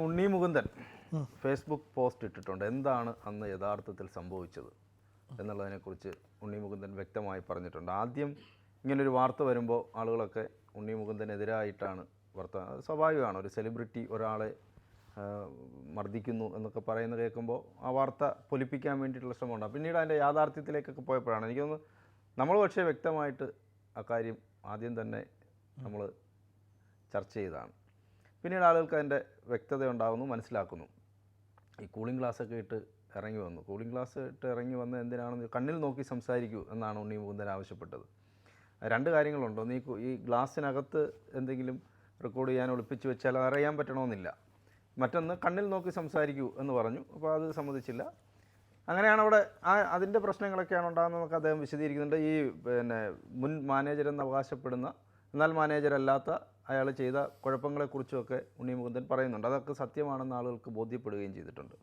Unni Mukundan Facebook post ഇട്ടിട്ടുണ്ട്. എന്താണ് അന്ന് യഥാർത്ഥത്തിൽ സംഭവിച്ചത് എന്നുള്ളതിനെക്കുറിച്ച് ഉണ്ണി മുകുന്ദൻ വ്യക്തമായി പറഞ്ഞിട്ടുണ്ട്. ആദ്യം ഇങ്ങനൊരു വാർത്ത വരുമ്പോൾ ആളുകളൊക്കെ ഉണ്ണി മുകുന്ദനെതിരായിട്ടാണ് അത് സ്വാഭാവികമാണ്. ഒരു സെലിബ്രിറ്റി ഒരാളെ മർദ്ദിക്കുന്നു എന്നൊക്കെ പറയുന്നത് കേൾക്കുമ്പോൾ ആ വാർത്ത പൊലിപ്പിക്കാൻ വേണ്ടിയിട്ടുള്ള ശ്രമമുണ്ടാകും. പിന്നീട് അതിൻ്റെ യാഥാർത്ഥ്യത്തിലേക്കൊക്കെ പോയപ്പോഴാണ് എനിക്കൊന്ന് നമ്മൾ പക്ഷേ വ്യക്തമായിട്ട് അക്കാര്യം ആദ്യം തന്നെ നമ്മൾ ചർച്ച ചെയ്തതാണ്. പിന്നീട് ആളുകൾക്ക് അതിൻ്റെ വ്യക്തത ഉണ്ടാകുന്നു, മനസ്സിലാക്കുന്നു. ഈ കൂളിംഗ് ഗ്ലാസ്സൊക്കെ ഇട്ട് ഇറങ്ങി വന്നു. കൂളിംഗ് ഗ്ലാസ് ഇട്ട് ഇറങ്ങി വന്ന് എന്തിനാണെന്ന് കണ്ണിൽ നോക്കി സംസാരിക്കൂ എന്നാണ് ഉണ്ണി മുകുന്ദൻ ആവശ്യപ്പെട്ടത്. രണ്ട് കാര്യങ്ങളുണ്ടോ, നീ ഈ ഗ്ലാസ്സിനകത്ത് എന്തെങ്കിലും റെക്കോർഡ് ചെയ്യാൻ ഒളിപ്പിച്ച് വെച്ചാൽ അത് അറിയാൻ പറ്റണമെന്നില്ല. മറ്റൊന്ന് കണ്ണിൽ നോക്കി സംസാരിക്കൂ എന്ന് പറഞ്ഞു. അപ്പോൾ അത് സമ്മതിച്ചില്ല. അങ്ങനെയാണ് അവിടെ അതിൻ്റെ പ്രശ്നങ്ങളൊക്കെയാണ് ഉണ്ടാകുന്നതെന്നൊക്കെ അദ്ദേഹം വിശദീകരിക്കുന്നുണ്ട്. ഈ മുൻ മാനേജരെന്ന് അവകാശപ്പെടുന്ന എന്നാൽ മാനേജരല്ലാത്ത അയാൾ ചെയ്ത കുഴപ്പങ്ങളെക്കുറിച്ചുമൊക്കെ ഉണ്ണി മുകുന്ദൻ പറയുന്നുണ്ട്. അതൊക്കെ സത്യമാണെന്ന് ആളുകൾക്ക് ബോധ്യപ്പെടുകയും ചെയ്തിട്ടുണ്ട്.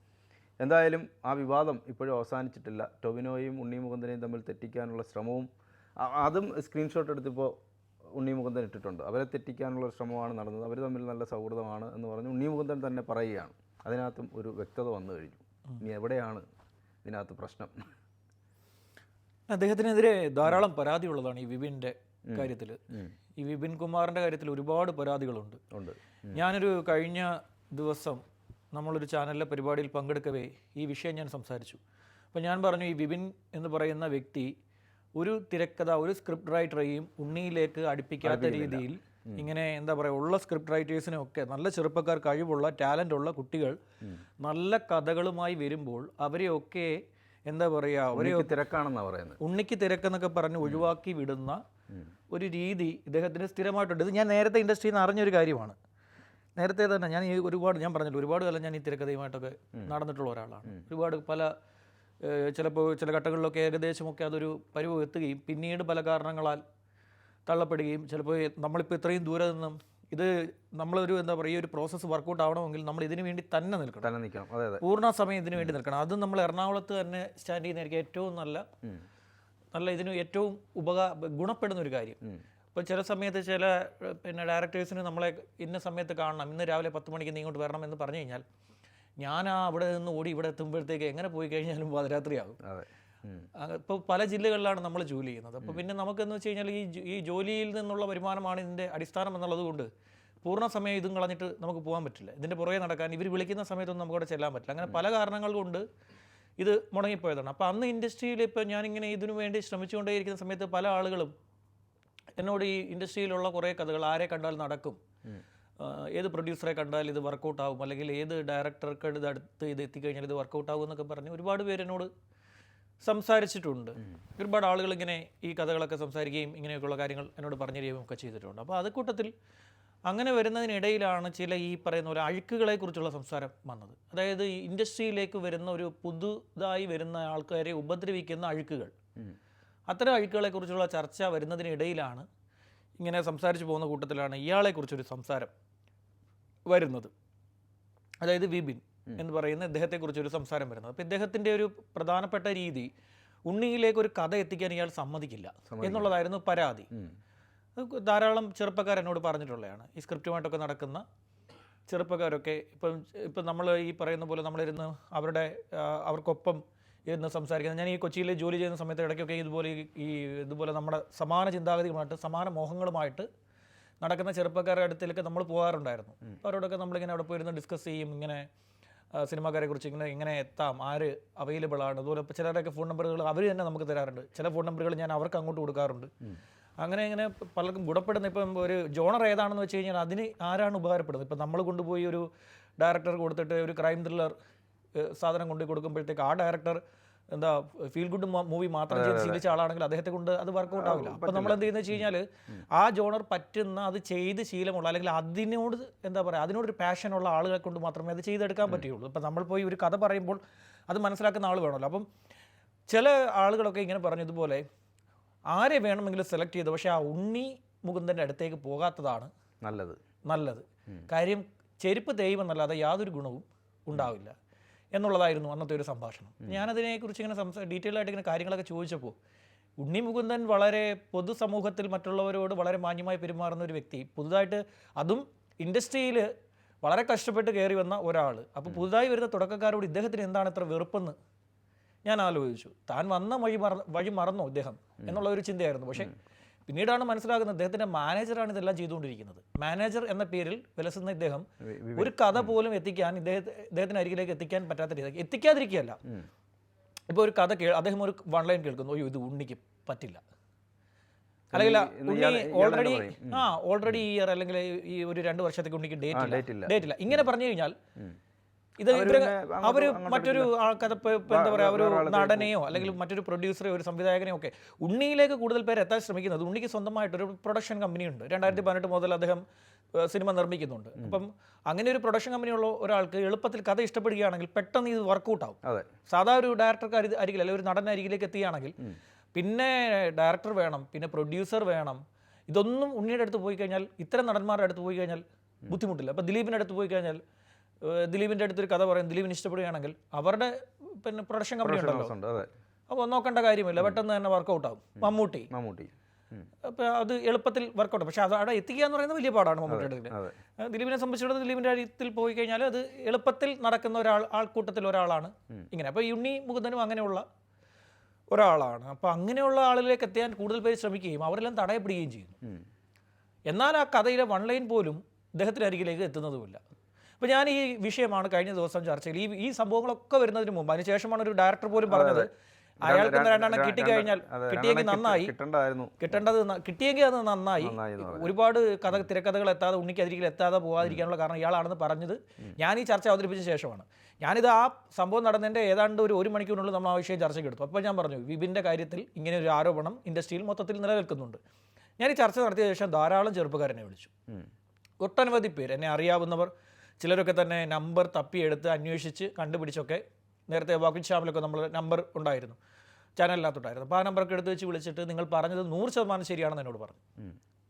എന്തായാലും ആ വിവാദം ഇപ്പോഴും അവസാനിച്ചിട്ടില്ല. ടൊവിനോയും ഉണ്ണി മുകുന്ദനെയും തമ്മിൽ തെറ്റിക്കാനുള്ള ശ്രമവും അതും സ്ക്രീൻഷോട്ട് എടുത്തിപ്പോൾ ഉണ്ണി മുകുന്ദൻ ഇട്ടിട്ടുണ്ട്. അവരെ തെറ്റിക്കാനുള്ള ശ്രമമാണ് നടന്നത്. അവർ തമ്മിൽ നല്ല സൗഹൃദമാണ് എന്ന് പറഞ്ഞ് ഉണ്ണി മുകുന്ദൻ തന്നെ പറയുകയാണ്. അതിനകത്തും ഒരു വ്യക്തത വന്നു കഴിഞ്ഞു. ഇനി എവിടെയാണ് ഇതിനകത്ത് പ്രശ്നം? അദ്ദേഹത്തിനെതിരെ ധാരാളം പരാതിയുള്ളതാണ് ഈ വിപിൻ്റെ കാര്യത്തിൽ. ഈ വിപിൻ കുമാറിൻ്റെ കാര്യത്തിൽ ഒരുപാട് പരാതികളുണ്ട്. ഞാനൊരു കഴിഞ്ഞ ദിവസം നമ്മളൊരു ചാനലിലെ പരിപാടിയിൽ പങ്കെടുക്കവേ ഈ വിഷയം ഞാൻ സംസാരിച്ചു. അപ്പോൾ ഞാൻ പറഞ്ഞു, ഈ വിപിൻ എന്ന് പറയുന്ന വ്യക്തി ഒരു തിരക്കഥ, ഒരു സ്ക്രിപ്റ്റ് റൈറ്ററെയും ഉണ്ണിയിലേക്ക് അടുപ്പിക്കാത്ത രീതിയിൽ ഇങ്ങനെ എന്താ പറയുക, ഉള്ള സ്ക്രിപ്റ്റ് റൈറ്റേഴ്സിനൊക്കെ നല്ല ചെറുപ്പക്കാർ, കഴിവുള്ള ടാലൻ്റ് ഉള്ള കുട്ടികൾ നല്ല കഥകളുമായി വരുമ്പോൾ അവരെയൊക്കെ എന്താ പറയുക, അവരെ തിരക്കാണെന്നാണ് പറയുന്നത്. ഉണ്ണിക്ക് തിരക്കെന്നൊക്കെ പറഞ്ഞ് ഒഴിവാക്കി വിടുന്ന ഒരു രീതി ഇദ്ദേഹത്തിന് സ്ഥിരമായിട്ടുണ്ട്. ഇത് ഞാൻ നേരത്തെ ഇൻഡസ്ട്രിയിൽ നിന്ന് അറിഞ്ഞൊരു കാര്യമാണ്. നേരത്തെ തന്നെ ഞാൻ ഞാൻ പറഞ്ഞില്ല, ഒരുപാട് കാലം ഞാൻ ഈ തിരക്കഥയുമായിട്ടൊക്കെ നടന്നിട്ടുള്ള ഒരാളാണ്. ഒരുപാട് ചിലപ്പോൾ ചില ഘട്ടങ്ങളിലൊക്കെ ഏകദേശമൊക്കെ അതൊരു പരുവ് എത്തുകയും പിന്നീട് പല കാരണങ്ങളാൽ തള്ളപ്പെടുകയും, ചിലപ്പോൾ നമ്മളിപ്പോൾ ഇത്രയും ദൂരെ നിന്നും ഇത് നമ്മളൊരു എന്താ പറയുക, ഈ ഒരു പ്രോസസ്സ് വർക്കൗട്ട് ആവണമെങ്കിൽ നമ്മൾ ഇതിനു വേണ്ടി തന്നെ നിൽക്കണം. പൂർണ്ണ സമയം ഇതിനു വേണ്ടി നിൽക്കണം. അത് നമ്മൾ എറണാകുളത്ത് തന്നെ സ്റ്റാൻഡ് ചെയ്യുന്നതായിരിക്കും ഏറ്റവും നല്ല ഇതിന് ഏറ്റവും ഗുണപ്പെടുന്ന ഒരു കാര്യം. ഇപ്പോൾ ചില സമയത്ത് ചില ഡയറക്ടേഴ്സിന് നമ്മളെ ഇന്ന സമയത്ത് കാണണം, ഇന്ന് രാവിലെ 10 മണിക്ക് നീ ഇങ്ങോട്ട് വരണം എന്ന് പറഞ്ഞു കഴിഞ്ഞാൽ ഞാൻ അവിടെ നിന്ന് ഓടി ഇവിടെ എത്തുമ്പോഴത്തേക്ക് എങ്ങനെ പോയി കഴിഞ്ഞാലും പാതിരാത്രിയാകും. ഇപ്പോൾ പല ജില്ലകളിലാണ് നമ്മൾ ജോലി ചെയ്യുന്നത്. അപ്പോൾ പിന്നെ നമുക്കെന്ന് വെച്ച് കഴിഞ്ഞാൽ ഈ ജോലിയിൽ നിന്നുള്ള വരുമാനമാണ് ഇതിൻ്റെ അടിസ്ഥാനം എന്നുള്ളത് കൊണ്ട് പൂർണ്ണ സമയം ഇതും കളഞ്ഞിട്ട് നമുക്ക് പോകാൻ പറ്റില്ല. ഇതിൻ്റെ പുറകെ നടക്കാൻ ഇവർ വിളിക്കുന്ന സമയത്തൊന്നും നമുക്കവിടെ ചെല്ലാൻ പറ്റില്ല. അങ്ങനെ പല കാരണങ്ങൾ കൊണ്ട് ഇത് മുടങ്ങിപ്പോയതാണ്. അപ്പോൾ അന്ന് ഇൻഡസ്ട്രിയിൽ ഇപ്പോൾ ഞാനിങ്ങനെ ഇതിനു വേണ്ടി ശ്രമിച്ചുകൊണ്ടേയിരിക്കുന്ന സമയത്ത് പല ആളുകളും എന്നോട് ഈ ഇൻഡസ്ട്രിയിലുള്ള കുറേ കഥകൾ ആരെ കണ്ടാൽ നടക്കും, ഏത് പ്രൊഡ്യൂസറെ കണ്ടാൽ ഇത് വർക്കൗട്ട് ആവും, അല്ലെങ്കിൽ ഏത് ഡയറക്ടർക്ക് ഇത് അടുത്ത് ഇത് എത്തിക്കഴിഞ്ഞാൽ ഇത് വർക്കൗട്ട് ആവും എന്നൊക്കെ പറഞ്ഞ് ഒരുപാട് പേര് എന്നോട് സംസാരിച്ചിട്ടുണ്ട്. ഒരുപാട് ആളുകൾ ഇങ്ങനെ ഈ കഥകളൊക്കെ സംസാരിക്കുകയും ഇങ്ങനെയൊക്കെയുള്ള കാര്യങ്ങൾ എന്നോട് പറഞ്ഞു തരികയും ഒക്കെ ചെയ്തിട്ടുണ്ട്. അപ്പോൾ അത് കൂട്ടത്തിൽ അങ്ങനെ വരുന്നതിനിടയിലാണ് ചില ഈ പറയുന്ന പോലെ അഴുക്കുകളെക്കുറിച്ചുള്ള സംസാരം വന്നത്. അതായത് ഈ ഇൻഡസ്ട്രിയിലേക്ക് വരുന്ന ഒരു പുതുതായി വരുന്ന ആൾക്കാരെ ഉപദ്രവിക്കുന്ന അഴുക്കുകൾ, അത്തരം അഴുക്കുകളെക്കുറിച്ചുള്ള ചർച്ച വരുന്നതിനിടയിലാണ് ഇങ്ങനെ സംസാരിച്ചു പോകുന്ന കൂട്ടത്തിലാണ് ഇയാളെക്കുറിച്ചൊരു സംസാരം വരുന്നത്. അതായത് വിപിൻ എന്ന് പറയുന്ന ഇദ്ദേഹത്തെക്കുറിച്ചൊരു സംസാരം വരുന്നത്. അപ്പോൾ ഇദ്ദേഹത്തിൻ്റെ ഒരു പ്രധാനപ്പെട്ട രീതി ഉണ്ണിയിലേക്ക് ഒരു കഥ എത്തിക്കാൻ ഇയാൾ സമ്മതിക്കില്ല എന്നുള്ളതായിരുന്നു പരാതി. ധാരാളം ചെറുപ്പക്കാർ എന്നോട് പറഞ്ഞിട്ടുള്ളതാണ്. ഈ സ്ക്രിപ്റ്റുമായിട്ടൊക്കെ നടക്കുന്ന ചെറുപ്പക്കാരൊക്കെ ഇപ്പം നമ്മൾ ഈ പറയുന്ന പോലെ നമ്മളിരുന്ന് അവർക്കൊപ്പം ഇരുന്ന് സംസാരിക്കുന്നത്. ഞാൻ ഈ കൊച്ചിയിൽ ജോലി ചെയ്യുന്ന സമയത്ത് ഇടയ്ക്കൊക്കെ ഇതുപോലെ നമ്മുടെ സമാന ചിന്താഗതികളുമായിട്ട് സമാന മോഹങ്ങളുമായിട്ട് നടക്കുന്ന ചെറുപ്പക്കാരുടെ അടുത്തേക്ക് നമ്മൾ പോകാറുണ്ടായിരുന്നു. അവരോടൊക്കെ നമ്മളിങ്ങനെ അവിടെ പോയിരുന്ന് ഡിസ്കസ് ചെയ്യും, ഇങ്ങനെ സിനിമാക്കാരെ കുറിച്ച് ഇങ്ങനെ എത്താം, ആര് അവൈലബിൾ ആണ്. അതുപോലെ ഇപ്പോൾ ചിലരുടെയൊക്കെ ഫോൺ നമ്പറുകൾ അവർ തന്നെ നമുക്ക് തരാറുണ്ട്. ചില ഫോൺ നമ്പറുകൾ ഞാൻ അവർക്ക് അങ്ങോട്ട് കൊടുക്കാറുണ്ട്. അങ്ങനെ പലർക്കും ഗുണപ്പെടുന്ന ഇപ്പം ഒരു ജോണർ ഏതാണെന്ന് വെച്ച് കഴിഞ്ഞാൽ അതിന് ആരാണ് ഉപകാരപ്പെടുന്നത്. ഇപ്പം നമ്മൾ കൊണ്ടുപോയി ഒരു ഡയറക്ടർ കൊടുത്തിട്ട് ഒരു ക്രൈം ത്രില്ലർ സാധനം കൊണ്ടുപോയി കൊടുക്കുമ്പോഴത്തേക്ക് ആ ഡയറക്ടർ എന്താ ഫീൽ ഗുഡ് മൂവി മാത്രം ചെയ്ത് ശീലിച്ച ആളാണെങ്കിൽ അദ്ദേഹത്തെ കൊണ്ട് അത് വർക്കൗട്ട് ആവില്ല. അപ്പം നമ്മൾ എന്ത് ചെയ്യുന്നത് വെച്ച് കഴിഞ്ഞാൽ ആ ജോണർ പറ്റുന്ന, അത് ചെയ്ത് ശീലമുള്ള, അല്ലെങ്കിൽ അതിനോട് എന്താ പറയുക, അതിനോടൊരു പാഷനുള്ള ആളുകളെ കൊണ്ട് മാത്രമേ അത് ചെയ്തെടുക്കാൻ പറ്റുള്ളൂ. ഇപ്പം നമ്മൾ പോയി ഒരു കഥ പറയുമ്പോൾ അത് മനസ്സിലാക്കുന്ന ആൾ വേണമല്ലോ. അപ്പം ചില ആളുകളൊക്കെ ഇങ്ങനെ പറഞ്ഞു, ഇതുപോലെ ആരെ വേണമെങ്കിലും സെലക്ട് ചെയ്തു, പക്ഷേ ആ ഉണ്ണി മുകുന്ദൻ്റെ അടുത്തേക്ക് പോകാത്തതാണ് നല്ലത്. കാര്യം ചെരുപ്പ് തേയുമെന്നല്ലാതെ യാതൊരു ഗുണവും ഉണ്ടാവില്ല എന്നുള്ളതായിരുന്നു അന്നത്തെ ഒരു സംഭാഷണം. ഞാനതിനെക്കുറിച്ച് ഇങ്ങനെ ഡീറ്റെയിൽ ആയിട്ട് ഇങ്ങനെ കാര്യങ്ങളൊക്കെ ചോദിച്ചപ്പോൾ ഉണ്ണി മുകുന്ദൻ വളരെ പൊതുസമൂഹത്തിൽ മറ്റുള്ളവരോട് വളരെ മാന്യമായി പെരുമാറുന്ന ഒരു വ്യക്തി, പുതുതായിട്ട് അതും ഇൻഡസ്ട്രിയിൽ വളരെ കഷ്ടപ്പെട്ട് കയറി വന്ന ഒരാൾ. അപ്പോൾ പുതുതായി വരുന്ന തുടക്കക്കാരോട് ഇദ്ദേഹത്തിന് എന്താണ് ഇത്ര വെറുപ്പെന്ന് ഞാൻ ആലോചിച്ചു. താൻ വന്ന വഴി മറന്നോ ഇദ്ദേഹം എന്നുള്ള ഒരു ചിന്തയായിരുന്നു. പക്ഷേ പിന്നീടാണ് മനസ്സിലാകുന്നത് ഇദ്ദേഹത്തിൻ്റെ മാനേജറാണ് ഇതെല്ലാം ചെയ്തുകൊണ്ടിരിക്കുന്നത്. മാനേജർ എന്ന പേരിൽ വിലസുന്ന ഇദ്ദേഹം ഒരു കഥ പോലും എത്തിക്കാൻ ഇദ്ദേഹത്തിന് അരികിലേക്ക് എത്തിക്കാൻ പറ്റാത്ത രീതിയിൽ എത്തിക്കാതിരിക്കുകയല്ല. ഇപ്പോൾ ഒരു കഥ അദ്ദേഹം ഒരു വൺ ലൈൻ കേൾക്കുന്നു, അയ്യോ ഇത് ഉണ്ണിക്ക് പറ്റില്ല, അല്ലെങ്കിൽ ഉണ്ണി ഓൾറെഡി ഈ ഇയർ അല്ലെങ്കിൽ ഈ ഒരു 2 വർഷത്തേക്ക് ഉണ്ണിക്ക് ഡേറ്റ് ഇല്ല ഇങ്ങനെ പറഞ്ഞു കഴിഞ്ഞാൽ ഇത് അവര് മറ്റൊരു ആൾക്കാർ എന്താ പറയുക, ഒരു നടനെയോ അല്ലെങ്കിൽ മറ്റൊരു പ്രൊഡ്യൂസറെയോ ഒരു സംവിധായകനെയോ ഒക്കെ ഉണ്ണിയിലേക്ക് കൂടുതൽ പേര് എത്താൻ ശ്രമിക്കുന്നത്. ഉണ്ണിക്ക് സ്വന്തമായിട്ടൊരു പ്രൊഡക്ഷൻ കമ്പനി ഉണ്ട്. 2018 മുതൽ അദ്ദേഹം സിനിമ നിർമ്മിക്കുന്നുണ്ട്. അപ്പം അങ്ങനെ ഒരു പ്രൊഡക്ഷൻ കമ്പനിയുള്ള ഒരാൾക്ക് എളുപ്പത്തിൽ കഥ ഇഷ്ടപ്പെടുകയാണെങ്കിൽ പെട്ടെന്ന് ഇത് വർക്കൗട്ട് ആവും. സാധാ ഒരു ഡയറക്ടർക്ക് അരികിൽ അല്ലെങ്കിൽ ഒരു നടൻ്റെ അരികിലേക്ക് എത്തുകയാണെങ്കിൽ പിന്നെ ഡയറക്ടർ വേണം, പിന്നെ പ്രൊഡ്യൂസർ വേണം. ഇതൊന്നും ഉണ്ണിയുടെ അടുത്ത് പോയി കഴിഞ്ഞാൽ, ഇത്തരം നടന്മാരുടെ അടുത്ത് പോയി കഴിഞ്ഞാൽ ബുദ്ധിമുട്ടില്ല. അപ്പോൾ ദിലീപിൻ്റെ അടുത്ത് പോയി കഴിഞ്ഞാൽ ദിലീപിൻ്റെ അടുത്തൊരു കഥ പറയും, ദിലീപിന് ഇഷ്ടപ്പെടുകയാണെങ്കിൽ അവരുടെ പിന്നെ പ്രൊഡക്ഷൻ കമ്പനി ഉണ്ടല്ലോ, അപ്പോൾ നോക്കേണ്ട കാര്യമില്ല, പെട്ടെന്ന് തന്നെ വർക്കൗട്ട് ആവും. മമ്മൂട്ടി അപ്പോൾ അത് എളുപ്പത്തിൽ വർക്കൗട്ട്. പക്ഷേ അത് അവിടെ എത്തിക്കുക എന്ന് പറയുന്നത് വലിയ പാടാണ് മമ്മൂട്ടിയുടെ. ദിലീപിനെ സംബന്ധിച്ചിടത്തോളം ദിലീപിൻ്റെ കാര്യത്തിൽ പോയി കഴിഞ്ഞാൽ അത് എളുപ്പത്തിൽ നടക്കുന്ന ആൾക്കൂട്ടത്തിൽ ഒരാളാണ് ഇങ്ങനെ. അപ്പോൾ ഉണ്ണി മുകുന്ദനും അങ്ങനെയുള്ള ഒരാളാണ്. അപ്പോൾ അങ്ങനെയുള്ള ആളിലേക്ക് എത്താൻ കൂടുതൽ പേര് ശ്രമിക്കുകയും അവരെല്ലാം തടയപ്പെടുകയും ചെയ്യുന്നു. എന്നാൽ ആ കഥയിലെ വൺ ലൈൻ പോലും ഇദ്ദേഹത്തിൻ്റെ അരികിലേക്ക് എത്തുന്നതുമില്ല. അപ്പോൾ ഞാൻ ഈ വിഷയമാണ് കഴിഞ്ഞ ദിവസം ചർച്ചയിൽ ഈ സംഭവങ്ങളൊക്കെ വരുന്നതിന് മുമ്പ്, അതിനുശേഷമാണ് ഒരു ഡയറക്ടർ പോലും പറഞ്ഞത് അയാൾക്ക് 2 കിട്ടിക്കഴിഞ്ഞാൽ കിട്ടിയെങ്കിൽ നന്നായി, കിട്ടിയെങ്കിൽ അത് നന്നായി. ഒരുപാട് തിരക്കഥകൾ എത്താതെ ഉണ്ണിക്ക് അരികിൽ എത്താതെ പോകാതിരിക്കാനുള്ള കാരണം ഇയാളാണെന്ന് പറഞ്ഞത് ഞാൻ ഈ ചർച്ച അവതരിപ്പിച്ച ശേഷമാണ്. ഞാനിത് ആ സംഭവം നടന്നതിൻ്റെ ഏതാണ്ട് ഒരു മണിക്കൂറിനുള്ളിൽ നമ്മൾ ആ വിഷയം ചർച്ചയ്ക്ക് എടുത്തു. അപ്പോൾ ഞാൻ പറഞ്ഞു വിപിൻ്റെ കാര്യത്തിൽ ഇങ്ങനെ ഒരു ആരോപണം ഇൻഡസ്ട്രിയിൽ മൊത്തത്തിൽ നിലനിൽക്കുന്നുണ്ട്. ഞാൻ ഈ ചർച്ച നടത്തിയ ശേഷം ധാരാളം ചെറുപ്പക്കാരനെ വിളിച്ചു. ഒട്ടനവധി പേര് എന്നെ അറിയാവുന്നവർ, ചിലരൊക്കെ തന്നെ നമ്പർ തപ്പിയെടുത്ത് അന്വേഷിച്ച് കണ്ടുപിടിച്ചൊക്കെ, നേരത്തെ വാക്കിംഗ് ഷാപ്പിലൊക്കെ നമ്മൾ നമ്പർ ഉണ്ടായിരുന്നു, ചാനലിനകത്തുണ്ടായിരുന്നു. അപ്പോൾ ആ നമ്പറൊക്കെ എടുത്ത് വെച്ച് വിളിച്ചിട്ട് നിങ്ങൾ പറഞ്ഞത് 100% ശരിയാണെന്ന് എന്നോട് പറഞ്ഞു.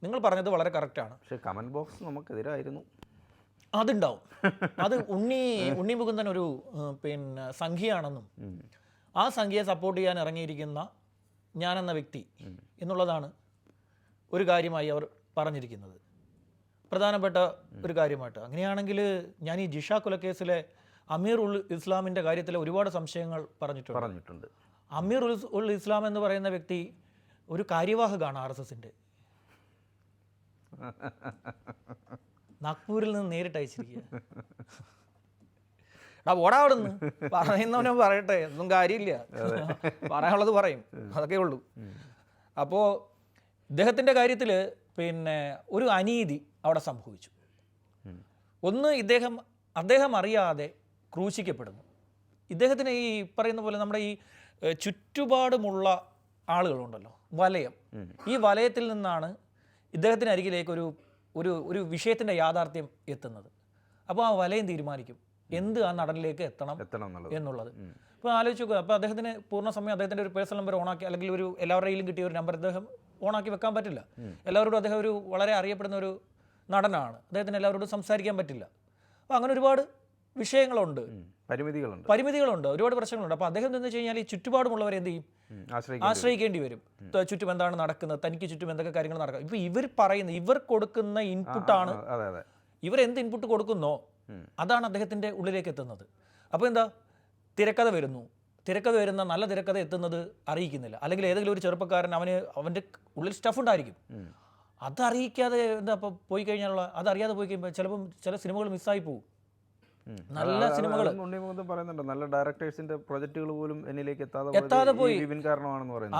നിങ്ങൾ പറഞ്ഞത് വളരെ കറക്റ്റാണ്. പക്ഷേ കമൻറ്റ് ബോക്സ് നമുക്കെതിരായിരുന്നു. അതുണ്ടാവും. അത് ഉണ്ണി മുകുന്ദൻ ഒരു പിന്നെ സംഖ്യയാണെന്നും ആ സംഖ്യയെ സപ്പോർട്ട് ചെയ്യാൻ ഇറങ്ങിയിരിക്കുന്ന ഞാനെന്ന വ്യക്തി എന്നുള്ളതാണ് ഒരു കാര്യമായി അവർ പറഞ്ഞിരിക്കുന്നത്, പ്രധാനപ്പെട്ട ഒരു കാര്യമായിട്ട്. അങ്ങനെയാണെങ്കിൽ ഞാൻ ഈ ജിഷ കൊലക്കേസിലെ അമീർ ഉൽ ഇസ്ലാമിൻ്റെ കാര്യത്തിൽ ഒരുപാട് സംശയങ്ങൾ പറഞ്ഞിട്ടുണ്ട്. അമീർ ഉൽ ഇസ്ലാം എന്ന് പറയുന്ന വ്യക്തി ഒരു കാര്യവാഹകാണ് RSSൻ്റെ. നാഗ്പൂരിൽ നിന്ന് നേരിട്ട് അയച്ചിരിക്കുക. ഓടാവിടുന്ന് പറയുന്നവനും പറയട്ടെ, ഒന്നും കാര്യമില്ല, പറയാനുള്ളത് പറയും, അതൊക്കെ ഉള്ളൂ. അപ്പോൾ ഇദ്ദേഹത്തിൻ്റെ കാര്യത്തിൽ പിന്നെ ഒരു അനീതി അവിടെ സംഭവിച്ചു. ഒന്ന്, അദ്ദേഹം അറിയാതെ ക്രൂശിക്കപ്പെടുന്നു. ഇദ്ദേഹത്തിന് ഈ പറയുന്ന പോലെ നമ്മുടെ ഈ ചുറ്റുപാടുമുള്ള ആളുകളുണ്ടല്ലോ, വലയം, ഈ വലയത്തിൽ നിന്നാണ് ഇദ്ദേഹത്തിന് അരികിലേക്ക് ഒരു വിഷയത്തിൻ്റെ യാഥാർത്ഥ്യം എത്തുന്നത്. അപ്പോൾ ആ വലയം തീരുമാനിക്കും എന്ത് ആ നടനിലേക്ക് എത്തണം എന്നുള്ളത്. ഇപ്പോൾ ആലോചിച്ച് നോക്കുക. അപ്പോൾ അദ്ദേഹത്തിന് പൂർണ്ണസമയം അദ്ദേഹത്തിൻ്റെ ഒരു പേഴ്സണൽ നമ്പർ ഓണാക്കി, അല്ലെങ്കിൽ ഒരു എല്ലാവരുടെയും കിട്ടിയ ഒരു നമ്പർ അദ്ദേഹം ഓണാക്കി വെക്കാൻ പറ്റില്ല. എല്ലാവരോടും അദ്ദേഹം ഒരു വളരെ അറിയപ്പെടുന്ന ഒരു നടനാണ്, അദ്ദേഹത്തിന് എല്ലാവരോടും സംസാരിക്കാൻ പറ്റില്ല. അപ്പോൾ അങ്ങനെ ഒരുപാട് വിഷയങ്ങളുണ്ട്, പരിമിതികളുണ്ട്, ഒരുപാട് പ്രശ്നങ്ങളുണ്ട്. അപ്പോൾ അദ്ദേഹം എന്ന് വെച്ച് കഴിഞ്ഞാൽ ഈ ചുറ്റുപാടുമുള്ളവരെ എന്ത് ചെയ്യും, ആശ്രയിക്കേണ്ടി വരും. ചുറ്റും എന്താണ് നടക്കുന്നത്, തനിക്ക് ചുറ്റും എന്തൊക്കെ കാര്യങ്ങൾ നടക്കുക. ഇപ്പോൾ ഇവർ കൊടുക്കുന്ന ഇൻപുട്ടാണ്, ഇവരെന്ത് ഇൻപുട്ട് കൊടുക്കുന്നോ അതാണ് അദ്ദേഹത്തിൻ്റെ ഉള്ളിലേക്ക് എത്തുന്നത്. അപ്പോൾ എന്താ, തിരക്കഥ വരുന്ന നല്ല തിരക്കഥ എത്തുന്നത് അറിയിക്കുന്നില്ല. അല്ലെങ്കിൽ ഏതെങ്കിലും ഒരു ചെറുപ്പക്കാരൻ അവൻ്റെ ഉള്ളിൽ സ്റ്റഫ് ഉണ്ടായിരിക്കും, അതറിയിക്കാതെ എന്താ അപ്പോൾ പോയി കഴിഞ്ഞാലുള്ള, അതറിയാതെ പോയി കഴിയുമ്പോൾ ചിലപ്പം ചില സിനിമകൾ മിസ്സായി പോകും. നല്ല സിനിമകൾ പറയുന്നുണ്ട്, നല്ല ഡയറക്ടേഴ്സിന്റെ പ്രൊജക്ടുകൾ പോലും എന്നിലേക്ക് എത്താതെ പോയി,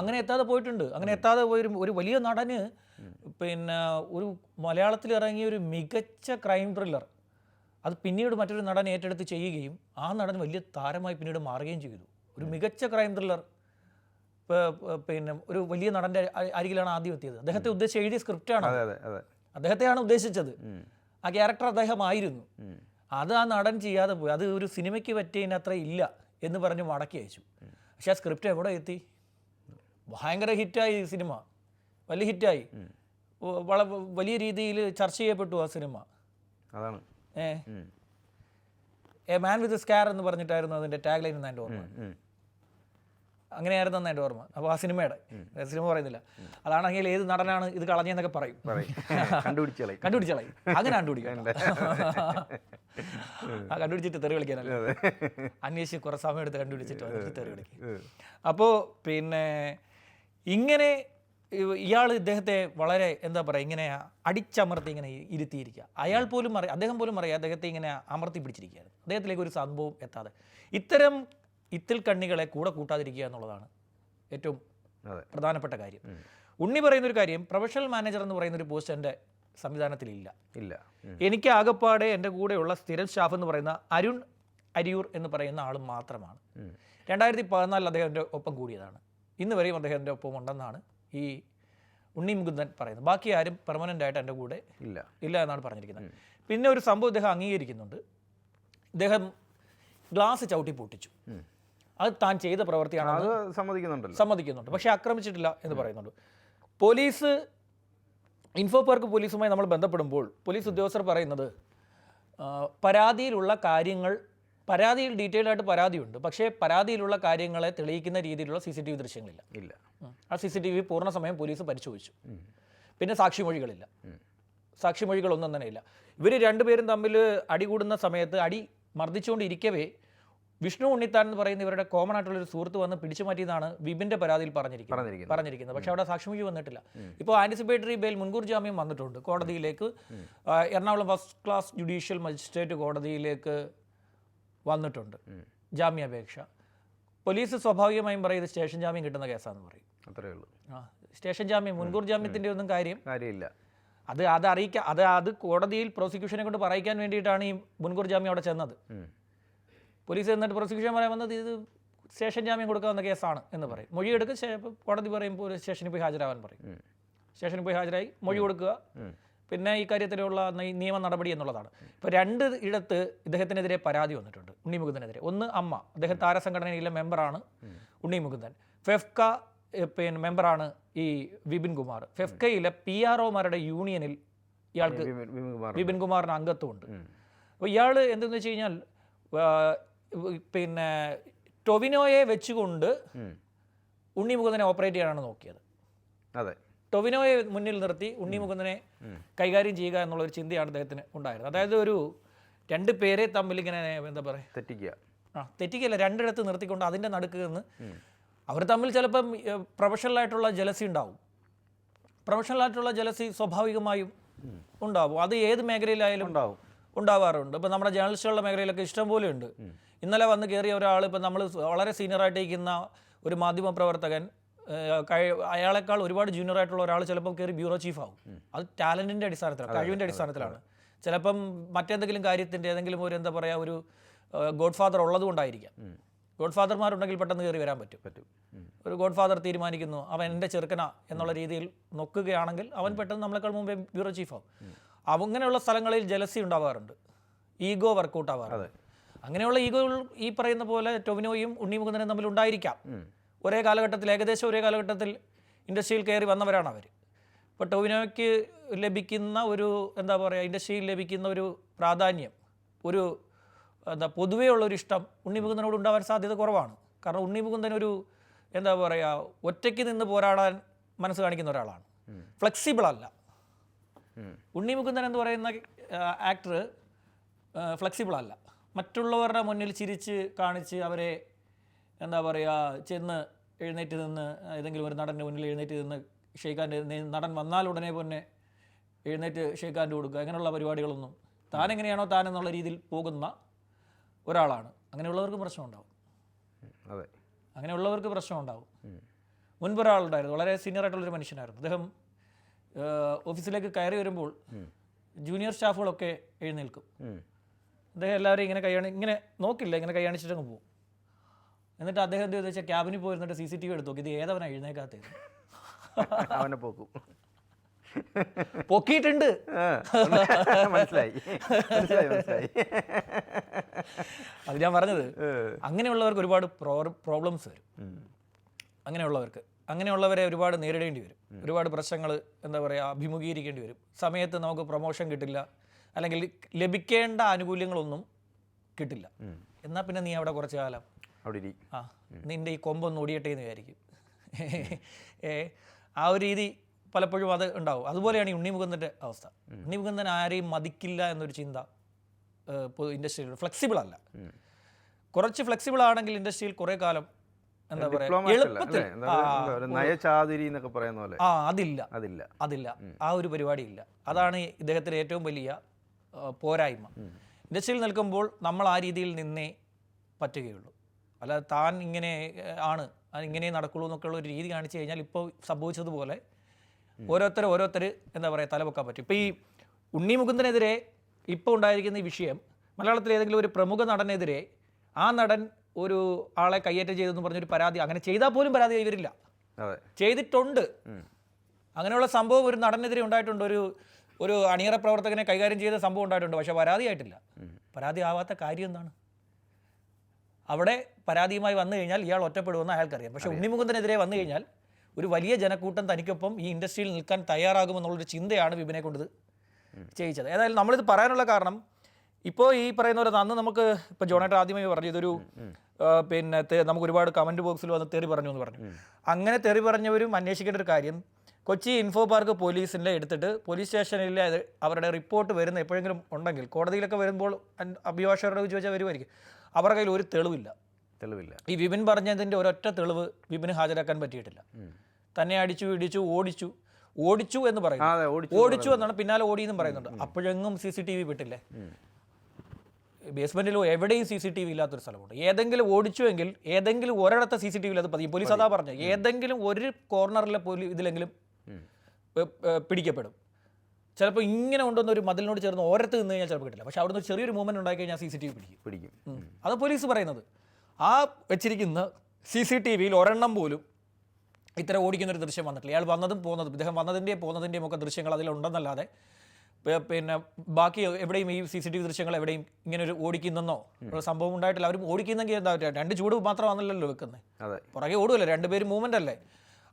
അങ്ങനെ എത്താതെ പോയിട്ടുണ്ട്. അങ്ങനെ എത്താതെ പോയി ഒരു വലിയ നടന് പിന്നെ ഒരു മലയാളത്തിൽ ഇറങ്ങിയ ഒരു മികച്ച ക്രൈം ത്രില്ലർ അത് പിന്നീട് മറ്റൊരു നടൻ ഏറ്റെടുത്ത് ചെയ്യുകയും ആ നടൻ വലിയ താരമായി പിന്നീട് മാറുകയും ചെയ്തു. ഒരു മികച്ച ക്രൈം ത്രില്ലർ പിന്നെ ഒരു വലിയ നടൻ്റെ അരികിലാണ് ആദ്യം എത്തിയത്. അദ്ദേഹത്തെ ഉദ്ദേശിച്ച് എഴുതിയ സ്ക്രിപ്റ്റാണ്, അദ്ദേഹത്തെയാണ് ഉദ്ദേശിച്ചത്, ആ ക്യാരക്ടർ അദ്ദേഹമായിരുന്നു. അത് ആ നടൻ ചെയ്യാതെ പോയി, അത് ഒരു സിനിമയ്ക്ക് പറ്റിയതിന് അത്ര ഇല്ല എന്ന് പറഞ്ഞ് മടക്കി അയച്ചു. പക്ഷെ ആ സ്ക്രിപ്റ്റ് എവിടെ എത്തി, ഭയങ്കര ഹിറ്റായി സിനിമ, വലിയ ഹിറ്റായി, വലിയ രീതിയിൽ ചർച്ച ചെയ്യപ്പെട്ടു ആ സിനിമ. അതാണ് എ മാൻ വിത്ത് സ്കാർ എന്ന് പറഞ്ഞിട്ടായിരുന്നു അതിൻ്റെ ടാഗ് ലൈൻ എന്ന് എൻ്റെ ഓർമ്മ. അങ്ങനെയായിരുന്നു എൻ്റെ ഓർമ്മ. അപ്പോൾ ആ സിനിമയുടെ സിനിമ പറയുന്നില്ല, അതാണെങ്കിൽ ഏത് നടനാണ് ഇത് കളഞ്ഞെന്നൊക്കെ പറയും. കണ്ടുപിടിച്ചളയും അങ്ങനെ കണ്ടുപിടിക്കാം. ആ കണ്ടുപിടിച്ചിട്ട് തെറി കളിക്കാനല്ല, അന്വേഷിച്ച് കുറേ സമയം എടുത്ത് കണ്ടുപിടിച്ചിട്ട് തെറി കളിക്കും. അപ്പോൾ പിന്നെ ഇങ്ങനെ ഇയാൾ ഇദ്ദേഹത്തെ വളരെ എന്താ പറയുക ഇങ്ങനെ അടിച്ചമർത്തി ഇങ്ങനെ ഇരുത്തിയിരിക്കുക. അദ്ദേഹം പോലും അറിയാം അദ്ദേഹത്തെ ഇങ്ങനെ അമർത്തി പിടിച്ചിരിക്കുകയാണ്. അദ്ദേഹത്തിലേക്ക് ഒരു സംഭവം എത്താതെ ഇത്തരം ഇത്തിൽ കണ്ണികളെ കൂടെ കൂട്ടാതിരിക്കുക എന്നുള്ളതാണ് ഏറ്റവും പ്രധാനപ്പെട്ട കാര്യം. ഉണ്ണി പറയുന്നൊരു കാര്യം, പ്രൊഫഷണൽ മാനേജർ എന്ന് പറയുന്നൊരു പോസ്റ്റ് എൻ്റെ സംവിധാനത്തിലില്ല. എനിക്ക് ആകപ്പാടെ എൻ്റെ കൂടെയുള്ള സ്ഥിരം സ്റ്റാഫ് എന്ന് പറയുന്ന അരുൺ അരിയൂർ എന്ന് പറയുന്ന ആൾ മാത്രമാണ്. 2014 അദ്ദേഹം എൻ്റെ ഒപ്പം കൂടിയതാണ്. ഇന്ന് വരെയും അദ്ദേഹം എൻ്റെ ഒപ്പം ഉണ്ടെന്നാണ് ഈ ഉണ്ണി മുകുന്ദൻ പറയുന്നത്. ബാക്കി ആരും പെർമനൻ്റ് ആയിട്ട് എൻ്റെ കൂടെ ഇല്ല എന്നാണ് പറഞ്ഞിരിക്കുന്നത്. പിന്നെ ഒരു സംഭവം ഇദ്ദേഹം അംഗീകരിക്കുന്നുണ്ട്. ഇദ്ദേഹം ഗ്ലാസ് ചവിട്ടി പൊട്ടിച്ചു, അത് താൻ ചെയ്ത പ്രവൃത്തിയാണെന്ന് സമ്മതിക്കുന്നുണ്ട്. പക്ഷേ ആക്രമിച്ചിട്ടില്ല എന്ന് പറയുന്നുണ്ട്. പോലീസ് ഇൻഫോ പാർക്ക് പോലീസുമായി നമ്മൾ ബന്ധപ്പെടുമ്പോൾ പോലീസ് ഉദ്യോഗസ്ഥർ പറയുന്നത് പരാതിയിൽ ഡീറ്റെയിൽ ആയിട്ട് പരാതിയുണ്ട്, പക്ഷേ പരാതിയിലുള്ള കാര്യങ്ങളെ തെളിയിക്കുന്ന രീതിയിലുള്ള CCTV ദൃശ്യങ്ങളില്ല. ആ CCTV പൂർണ്ണ സമയം പോലീസ് പരിശോധിച്ചു. പിന്നെ സാക്ഷിമൊഴികളൊന്നും തന്നെ ഇല്ല. ഇവർ രണ്ടുപേരും തമ്മിൽ അടികൂടുന്ന സമയത്ത് അടി മർദ്ദിച്ചുകൊണ്ടിരിക്കവേ വിഷ്ണു ഉണ്ണിത്താൻ എന്ന് പറയുന്ന ഇവരുടെ കോമൺ ആയിട്ടുള്ളൊരു സുഹൃത്ത് വന്ന് പിടിച്ചു മാറ്റിയതാണ് വിപിൻ്റെ പരാതിയിൽ പറഞ്ഞിരിക്കുന്നത്. പക്ഷേ അവിടെ സാക്ഷിമൊഴി വന്നിട്ടില്ല. ഇപ്പോൾ ആൻറ്റിസിപ്പേറ്ററി ബെയിൽ മുൻകൂർ ജാമ്യം വന്നിട്ടുണ്ട് കോടതിയിലേക്ക്. Ernakulam first class judicial magistrate കോടതിയിലേക്ക് വന്നിട്ടുണ്ട് ജാമ്യാപേക്ഷ. പോലീസ് സ്വാഭാവികമായും പറയും ഇത് സ്റ്റേഷൻ ജാമ്യം കിട്ടുന്ന കേസാണെന്ന് പറയും. അത്രേ ഉള്ളൂ. സ്റ്റേഷൻ ജാമ്യം, മുൻകൂർ ജാമ്യത്തിൻ്റെ ഒന്നും കാര്യമില്ല. അത് കോടതിയിൽ പ്രോസിക്യൂഷനെ കൊണ്ട് പറയിക്കാൻ വേണ്ടിയിട്ടാണ് ഈ മുൻകൂർ ജാമ്യം അവിടെ ചെന്നത്. പോലീസ് എന്നിട്ട് പ്രോസിക്യൂഷൻ പറയാൻ വന്നത് ഇത് സ്റ്റേഷൻ ജാമ്യം കൊടുക്കാവുന്ന കേസാണ് എന്ന് പറയും. മൊഴിയെടുക്കുക, കോടതി പറയുമ്പോൾ സ്റ്റേഷനിൽ പോയി ഹാജരാവാൻ പറയും. സ്റ്റേഷനിൽ പോയി ഹാജരായി മൊഴി കൊടുക്കുക, പിന്നെ ഈ കാര്യത്തിലുള്ള നിയമ നടപടി എന്നുള്ളതാണ്. ഇപ്പോൾ 2 ഇടത്ത് ഇദ്ദേഹത്തിനെതിരെ പരാതി വന്നിട്ടുണ്ട് ഉണ്ണി മുകുന്ദനെതിരെ. ഒന്ന് അമ്മ, അദ്ദേഹം താരസംഘടനയിലെ മെമ്പറാണ് ഉണ്ണി മുകുന്ദൻ. ഫെഫ്ക പിന്നെ മെമ്പറാണ് ഈ വിപിൻ കുമാർ. ഫെഫ്കയിലെ PROമാരുടെ യൂണിയനിൽ ഇയാൾക്ക് വിപിൻ കുമാറിന് അംഗത്വമുണ്ട്. അപ്പോൾ ഇയാൾ എന്തെന്ന് വെച്ച് കഴിഞ്ഞാൽ പിന്നെ ടൊവിനോയെ വെച്ചുകൊണ്ട് ഉണ്ണി മുകുന്ദനെ ഓപ്പറേറ്റ് ചെയ്യാനാണ് നോക്കിയത്. ടൊവിനോയെ മുന്നിൽ നിർത്തി ഉണ്ണി മുകുന്ദനെ കൈകാര്യം ചെയ്യുക എന്നുള്ളൊരു ചിന്തയാണ് അദ്ദേഹത്തിന് ഉണ്ടായിരുന്നത്. അതായത് ഒരു 2 പേരെ തമ്മിൽ ഇങ്ങനെ എന്താ പറയുക തെറ്റിക്കല്ല, 2 ഇടത്ത് നിർത്തിക്കൊണ്ട് അതിൻ്റെ നടുക്ക് നിന്ന് അവർ തമ്മിൽ ചിലപ്പം പ്രൊഫഷണലായിട്ടുള്ള ജലസി ഉണ്ടാവും. പ്രൊഫഷണലായിട്ടുള്ള ജലസി സ്വാഭാവികമായും ഉണ്ടാവും. അത് ഏത് മേഖലയിലായാലും ഉണ്ടാവാറുണ്ട്. ഇപ്പം നമ്മുടെ ജേർണലിസ്റ്റുകളുടെ മേഖലയിലൊക്കെ ഇഷ്ടംപോലെ ഉണ്ട്. ഇന്നലെ വന്ന് കയറിയ ഒരാൾ, ഇപ്പം നമ്മൾ വളരെ സീനിയറായിട്ടിരിക്കുന്ന ഒരു മാധ്യമ പ്രവർത്തകൻ, അയാളെക്കാൾ ഒരുപാട് ജൂനിയറായിട്ടുള്ള ഒരാൾ ചിലപ്പം കയറി ബ്യൂറോ ചീഫ് ആവും. അത് ടാലൻറ്റിൻ്റെ അടിസ്ഥാനത്തിലാണ്, കഴിവിൻ്റെ അടിസ്ഥാനത്തിലാണ്. ചിലപ്പം മറ്റേന്തെങ്കിലും കാര്യത്തിൻ്റെ ഏതെങ്കിലും ഒരു എന്താ പറയുക ഒരു ഗോഡ് ഫാദർ ഉള്ളത് കൊണ്ടായിരിക്കാം. ഗോഡ് ഫാദർമാരുണ്ടെങ്കിൽ പെട്ടെന്ന് കയറി വരാൻ പറ്റും. ഒരു ഗോഡ് ഫാദർ തീരുമാനിക്കുന്നു അവൻ എൻ്റെ ചെറുക്കന എന്നുള്ള രീതിയിൽ നോക്കുകയാണെങ്കിൽ അവൻ പെട്ടെന്ന് നമ്മളെക്കാൾ മുമ്പേ ബ്യൂറോ ചീഫ് ആവും. അങ്ങനെയുള്ള സ്ഥലങ്ങളിൽ ജലസി ഉണ്ടാവാറുണ്ട്, ഈഗോ വർക്കൗട്ട് ആവാറുണ്ട്. അങ്ങനെയുള്ള ഈഗോകൾ ഈ പറയുന്ന പോലെ ടൊവിനോയും ഉണ്ണി മുകുന്ദനും തമ്മിൽ ഉണ്ടായിരിക്കാം. ഏകദേശം ഒരേ കാലഘട്ടത്തിൽ ഇൻഡസ്ട്രിയിൽ കയറി വന്നവരാണ് അവർ. ഇപ്പോൾ ടൊവിനോയ്ക്ക് ലഭിക്കുന്ന ഒരു എന്താ പറയുക ഇൻഡസ്ട്രിയിൽ ലഭിക്കുന്ന ഒരു പ്രാധാന്യം, ഒരു പൊതുവേ ഉള്ളൊരു ഇഷ്ടം ഉണ്ണി മുകുന്ദനോട് ഉണ്ടാവാൻ സാധ്യത കുറവാണ്. കാരണം ഉണ്ണി മുകുന്ദൻ ഒരു എന്താ പറയുക ഒറ്റയ്ക്ക് നിന്ന് പോരാടാൻ മനസ്സ് കാണിക്കുന്ന ഒരാളാണ്, ഫ്ലെക്സിബിൾ അല്ല. ഉണ്ണി മുകുന്ദൻ എന്ന് പറയുന്ന ആക്ടർ ഫ്ലെക്സിബിൾ അല്ല. മറ്റുള്ളവരുടെ മുന്നിൽ ചിരിച്ച് കാണിച്ച് അവരെ എന്താ പറയുക എഴുന്നേറ്റ് നിന്ന് ഏതെങ്കിലും ഒരു നടൻ്റെ മുന്നിൽ എഴുന്നേറ്റ് നിന്ന് ഷെയ്ഖാൻ്റെ നടൻ വന്നാൽ ഉടനെ തന്നെ എഴുന്നേറ്റ് ഷെയ്ഖാൻ്റെ കൊടുക്കുക, അങ്ങനെയുള്ള പരിപാടികളൊന്നും താനെങ്ങനെയാണോ താനെന്നുള്ള രീതിയിൽ പോകുന്ന ഒരാളാണ്. അങ്ങനെയുള്ളവർക്ക് പ്രശ്നം ഉണ്ടാവും. മുൻപൊരാളുണ്ടായിരുന്നു, വളരെ സീനിയർ ആയിട്ടുള്ളൊരു മനുഷ്യനായിരുന്നു. അദ്ദേഹം ഓഫീസിലേക്ക് കയറി വരുമ്പോൾ ജൂനിയർ സ്റ്റാഫുകളൊക്കെ എഴുന്നേൽക്കും. അദ്ദേഹം എല്ലാവരെയും ഇങ്ങനെ നോക്കില്ല, ഇങ്ങനെ കൈയാണിച്ചിട്ടങ്ങ് പോകും. എന്നിട്ട് അദ്ദേഹം എന്ത് വെച്ചാൽ ക്യാബിനിൽ പോയിരുന്നിട്ട് CCTV എടുത്ത് നോക്കി, ഇത് ഏതവനാ എഴുന്നേക്കാത്തത്, അവനെ പൊക്കിയിട്ടുണ്ട്. മനസ്സിലായി. അത് ഞാൻ പറഞ്ഞത്, അങ്ങനെയുള്ളവർക്ക് ഒരുപാട് പ്രോബ്ലംസ് വരും. അങ്ങനെയുള്ളവരെ ഒരുപാട് നേരിടേണ്ടി വരും. ഒരുപാട് പ്രശ്നങ്ങൾ എന്താ പറയുക അഭിമുഖീകരിക്കേണ്ടി വരും. സമയത്ത് നമുക്ക് പ്രൊമോഷൻ കിട്ടില്ല, അല്ലെങ്കിൽ ലഭിക്കേണ്ട ആനുകൂല്യങ്ങളൊന്നും കിട്ടില്ല. എന്നാൽ പിന്നെ നീ അവിടെ കുറച്ച് കാലം അവിടെ ഇരി. ആ നിൻ്റെ ഈ കൊമ്പൊന്ന് ഒടിയട്ടെ എന്ന് വിചാരിക്കും. ആ ഒരു രീതി പലപ്പോഴും അത് ഉണ്ടാവും. അതുപോലെയാണ് ഈ ഉണ്ണിമുകുന്ദൻ്റെ അവസ്ഥ. ഉണ്ണിമുകുന്ദൻ ആരെയും മതിക്കില്ല എന്നൊരു ചിന്ത ഇൻഡസ്ട്രിയിൽ ഫ്ലെക്സിബിൾ അല്ല. കുറച്ച് ഫ്ലെക്സിബിൾ ആണെങ്കിൽ ഇൻഡസ്ട്രിയിൽ കുറേ കാലം എന്താ പറയുക എളുപ്പത്തിൽ നയചാതുരി എന്നൊക്കെ പറയുന്ന പോലെ അതില്ല. ആ ഒരു പരിപാടി ഇല്ല. അതാണ് ഇദ്ദേഹത്തിൻ്റെ ഏറ്റവും വലിയ പോരായ്മ. ഇൻഡസ്ട്രിയിൽ നിൽക്കുമ്പോൾ നമ്മൾ ആ രീതിയിൽ നിന്നേ പറ്റുകയുള്ളൂ. അല്ലാതെ താൻ ഇങ്ങനെ ആണ് ഇങ്ങനെ നടക്കുള്ളൂ എന്നൊക്കെയുള്ള ഒരു രീതി കാണിച്ചു കഴിഞ്ഞാൽ ഇപ്പോൾ സംഭവിച്ചതുപോലെ ഓരോരുത്തർ എന്താ പറയുക തലപൊക്കാൻ പറ്റും. ഇപ്പോൾ ഈ ഉണ്ണിമുകുന്ദനെതിരെ ഇപ്പോൾ ഉണ്ടായിരിക്കുന്ന ഈ വിഷയം മലയാളത്തിലെ ഏതെങ്കിലും ഒരു പ്രമുഖ നടനെതിരെ ആ നടൻ ഒരു ആളെ കയ്യേറ്റം ചെയ്തെന്ന് പറഞ്ഞൊരു പരാതി, അങ്ങനെ ചെയ്താൽ പോലും പരാതി കൈവരില്ല. ചെയ്തിട്ടുണ്ട്. അങ്ങനെയുള്ള സംഭവം ഒരു നടനെതിരെ ഉണ്ടായിട്ടുണ്ട്. ഒരു അണിയറ പ്രവർത്തകനെ കൈകാര്യം ചെയ്ത സംഭവം ഉണ്ടായിട്ടുണ്ട്. പക്ഷേ പരാതിയായിട്ടില്ല. പരാതി ആവാത്ത കാര്യം എന്താണ്? അവിടെ പരാതിയുമായി വന്നു കഴിഞ്ഞാൽ ഇയാൾ ഒറ്റപ്പെടുമെന്ന് അയാൾക്കറിയാം. പക്ഷേ ഉണ്ണിമുകുന്ദനെതിരെ വന്നു കഴിഞ്ഞാൽ ഒരു വലിയ ജനക്കൂട്ടം തനിക്കൊപ്പം ഈ ഇൻഡസ്ട്രിയിൽ നിൽക്കാൻ തയ്യാറാകുമെന്നുള്ളൊരു ചിന്തയാണ് വിപിനെ കൊണ്ടത് ചെയ്യിച്ചത്. ഏതായാലും നമ്മളിത് പറയാനുള്ള കാരണം ഇപ്പോൾ ഈ പറയുന്ന പോലെ അന്ന് നമുക്ക് ഇപ്പോൾ ജോണേട്ടൻ ആദ്യമായി പറഞ്ഞു ഇതൊരു പിന്നെ നമുക്ക് ഒരുപാട് കമൻറ്റ് ബോക്സിൽ വന്ന് തെറി പറഞ്ഞു എന്ന് പറഞ്ഞു. അങ്ങനെ തെറി പറഞ്ഞവരും അന്വേഷിക്കേണ്ട ഒരു കാര്യം, കൊച്ചി ഇൻഫോ പാർക്ക് പോലീസിൻ്റെ എടുത്തിട്ട് പോലീസ് സ്റ്റേഷനിൽ അവരുടെ റിപ്പോർട്ട് വരുന്ന എപ്പോഴെങ്കിലും ഉണ്ടെങ്കിൽ കോടതിയിലൊക്കെ വരുമ്പോൾ അഭിഭാഷകരോട് ചോദിച്ചാൽ വരുമായിരിക്കും. അവരുടെ കയ്യിൽ ഒരു തെളിവില്ല. ഈ വിപിൻ പറഞ്ഞതിൻ്റെ ഒരൊറ്റ തെളിവ് വിപിന് ഹാജരാക്കാൻ പറ്റിയിട്ടില്ല. തന്നെ അടിച്ചു ഇടിച്ചു ഓടിച്ചു എന്ന് പറയുന്നു. ഓടിച്ചു എന്നാണ്, പിന്നാലെ ഓടി എന്നും പറയുന്നുണ്ട്. അപ്പോഴെങ്ങും CCTV വിട്ടില്ലേ? ബേസ്മെന്റിലോ എവിടെയും CCTV ഇല്ലാത്തൊരു സ്ഥലമുണ്ട്. ഏതെങ്കിലും ഓടിച്ചുവെങ്കിൽ ഏതെങ്കിലും ഒരിടത്തെ CCTV അത് പതിയും. പോലീസ് അതാ പറഞ്ഞു, ഏതെങ്കിലും ഒരു കോർണറിലെ ഇതിലെങ്കിലും പിടിക്കപ്പെടും. ചിലപ്പോൾ ഇങ്ങനെ കൊണ്ടുവന്ന ഒരു മതിലിനോട് ചേർന്ന് ഓരത്ത് നിന്ന് കഴിഞ്ഞാൽ ചിലപ്പോൾ കിട്ടില്ല. പക്ഷെ അവിടുന്ന് ചെറിയൊരു മൂവ്മെന്റ് ഉണ്ടായി കഴിഞ്ഞാൽ CCTV പിടിക്കും. അത് പോലീസ് പറയുന്നത്. ആ വെച്ചിരിക്കുന്ന CCTVയിൽ ഒരെണ്ണം പോലും ഇത്തരം ഓടിക്കുന്നൊരു ദൃശ്യം വന്നിട്ടില്ല. ഇയാൾ വന്നതും പോകുന്നതും ഇദ്ദേഹം പോകുന്നതിൻ്റെയും ഒക്കെ ദൃശ്യങ്ങൾ അതിലുണ്ടെന്നല്ലാതെ പിന്നെ ബാക്കി എവിടെയും ഈ CCTV ദൃശ്യങ്ങൾ എവിടെയും ഇങ്ങനെ ഒരു ഓടിക്കുന്നോ സംഭവം ഉണ്ടായിട്ടില്ല. അവരും ഓടിക്കുന്നെങ്കിൽ എന്താ പറ്റുക? 2 ചൂട് മാത്രമാണല്ലോ വെക്കുന്നത്, പുറകെ ഓടുമല്ലേ, 2 പേര് മൂവ്മെൻ്റ് അല്ലേ.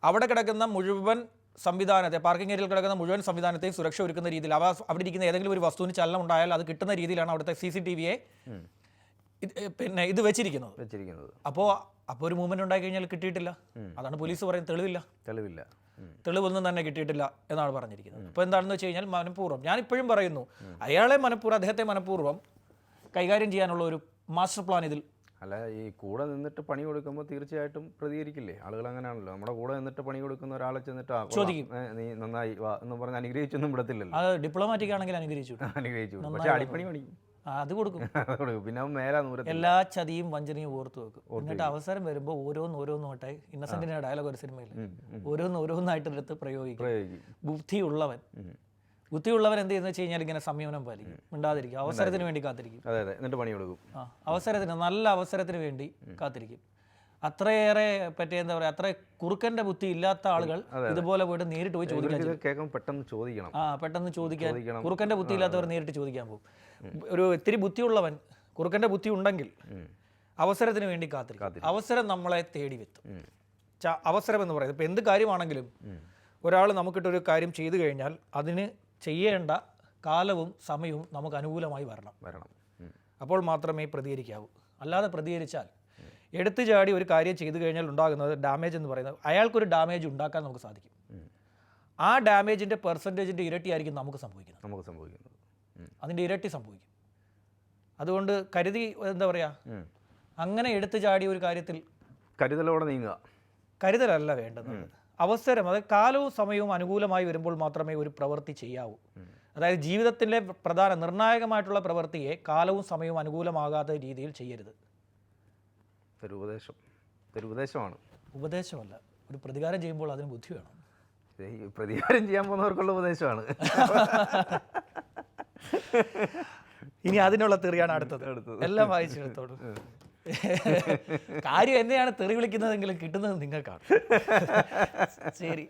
അവിടെ കിടക്കുന്ന മുഴുവൻ സംവിധാനത്തെ, പാർക്കിംഗ് ഏരിയയിൽ കിടക്കുന്ന മുഴുവൻ സംവിധാനത്തെയും സുരക്ഷ ഒരുക്കുന്ന രീതിയിൽ അവിടെ ഇരിക്കുന്ന ഏതെങ്കിലും ഒരു വസ്തുവിന് ചലനം ഉണ്ടായാൽ അത് കിട്ടുന്ന രീതിയിലാണ് അവിടുത്തെ CCTVയെ പിന്നെ ഇത് വെച്ചിരിക്കുന്നത്. അപ്പോൾ ഒരു മൂവ്മെന്റ് ഉണ്ടായി കഴിഞ്ഞാൽ കിട്ടിയിട്ടില്ല. അതാണ് പോലീസ് പറയുന്നത്. തെളിവൊന്നും തന്നെ കിട്ടിയിട്ടില്ല എന്നാണ് പറഞ്ഞിരിക്കുന്നത്. അപ്പോൾ എന്താണെന്ന് വെച്ച് കഴിഞ്ഞാൽ മനഃപൂർവ്വം, ഞാനിപ്പോഴും പറയുന്നു, അദ്ദേഹത്തെ മനഃപൂർവ്വം കൈകാര്യം ചെയ്യാനുള്ള ഒരു മാസ്റ്റർ പ്ലാൻ ഇതിൽ അല്ല. ഈ കൂടെ നിന്നിട്ട് പണി കൊടുക്കുമ്പോൾ തീർച്ചയായിട്ടും പ്രതികരിക്കില്ലേ? ആളുകൾ അങ്ങനെയാണല്ലോ. നമ്മുടെ കൂടെ നിന്നിട്ട് പണി കൊടുക്കുന്ന ഒരാളെ ചെന്നിട്ട് ചോദിക്കും, നീ നന്നായി വാ എന്ന് പറഞ്ഞ് അനുഗ്രഹിച്ചൊന്നും വിടത്തില്ലല്ലോ. അത് ഡിപ്ലോമാറ്റിക് ആണെങ്കിൽ അനുഗ്രഹിച്ചു. പക്ഷേ അടിപ്പണി അത് കൊടുക്കും. പിന്നെ മേലാ എല്ലാ ചതിയും വഞ്ചനയും ഓർത്തു വെക്കും. എന്നിട്ട് അവസരം വരുമ്പോൾ ഓരോന്നോട്ടെ, ഇന്നസെന്റിന്റെ ഡയലോഗ് ഒരു സിനിമയിൽ ഓരോന്നായിട്ട് എടുത്ത് പ്രയോഗിക്കും. ബുദ്ധിയുള്ളവൻ എന്ത് ചെയ്യുന്ന വെച്ച് കഴിഞ്ഞാൽ ഇങ്ങനെ സംയമനം പാലിക്കും, മിണ്ടാതിരിക്കും, അവസരത്തിന് വേണ്ടി കാത്തിരിക്കും. എന്നിട്ട് പണി കൊടുക്കും. നല്ല അവസരത്തിന് വേണ്ടി കാത്തിരിക്കും. അത്രയേറെ എന്താ പറയുക, അത്ര കുറുക്കന്റെ ബുദ്ധി ഇല്ലാത്ത ആളുകൾ ഇതുപോലെ പോയിട്ട് നേരിട്ട് പോയി ചോദിക്കാൻ പെട്ടെന്ന് ചോദിക്കാൻ കുറുക്കന്റെ ബുദ്ധി ഇല്ലാത്തവർ നേരിട്ട് ചോദിക്കാൻ പോകും. ഒരു ഇത്തിരി ബുദ്ധിയുള്ളവൻ, കുറുക്കന്റെ ബുദ്ധി ഉണ്ടെങ്കിൽ അവസരത്തിന് വേണ്ടി കാത്തിരിക്കും. അവസരം നമ്മളെ തേടി വെത്തും. അവസരം എന്ന് പറയുന്നത് ഇപ്പം എന്ത് കാര്യമാണെങ്കിലും ഒരാൾ നമുക്കിട്ടൊരു കാര്യം ചെയ്തു കഴിഞ്ഞാൽ അതിന് ചെയ്യേണ്ട കാലവും സമയവും നമുക്ക് അനുകൂലമായി വരണം. അപ്പോൾ മാത്രമേ പ്രതികരിക്കാവൂ. അല്ലാതെ പ്രതികരിച്ചാൽ എടുത്തു ചാടി ഒരു കാര്യം ചെയ്തു കഴിഞ്ഞാൽ ഉണ്ടാകുന്നത് ഡാമേജ് എന്ന് പറയുന്നത്, അയാൾക്കൊരു ഡാമേജ് ഉണ്ടാക്കാൻ നമുക്ക് സാധിക്കും. ആ ഡാമേജിൻ്റെ പെർസെൻറ്റേജിൻ്റെ ഇരട്ടിയായിരിക്കും നമുക്ക് സംഭവിക്കുന്നത്. അതിൻ്റെ ഇരട്ടി സംഭവിക്കും. അതുകൊണ്ട് കരുതി എന്താ പറയുക, അങ്ങനെ എടുത്തു ചാടി ഒരു കാര്യത്തിൽ കരുതലോടെ നീങ്ങുക. കരുതലല്ല വേണ്ടത്. അവസരം, അതായത് കാലവും സമയവും അനുകൂലമായി വരുമ്പോൾ മാത്രമേ ഒരു പ്രവൃത്തി ചെയ്യാവൂ. അതായത് ജീവിതത്തിൻ്റെ നിർണായകമായിട്ടുള്ള പ്രവൃത്തിയെ കാലവും സമയവും അനുകൂലമാകാത്ത രീതിയിൽ ചെയ്യരുത്. ഉപദേശമാണ്, ഉപദേശമല്ല. ഒരു പ്രതികാരം ചെയ്യുമ്പോൾ അതിന് ബുദ്ധി വേണം. പ്രതികാരം ചെയ്യാൻ പോകുന്നവർക്കുള്ള ഉപദേശമാണ്. ഇനി അതിനുള്ള തെറിയാണ് അടുത്തത്. എല്ലാം വായിച്ചെടുത്തോളൂ. കാര്യം എന്നെയാണ് തെറി വിളിക്കുന്നതെങ്കിലും കിട്ടുന്നത് നിങ്ങൾക്കാണ്. ശരി.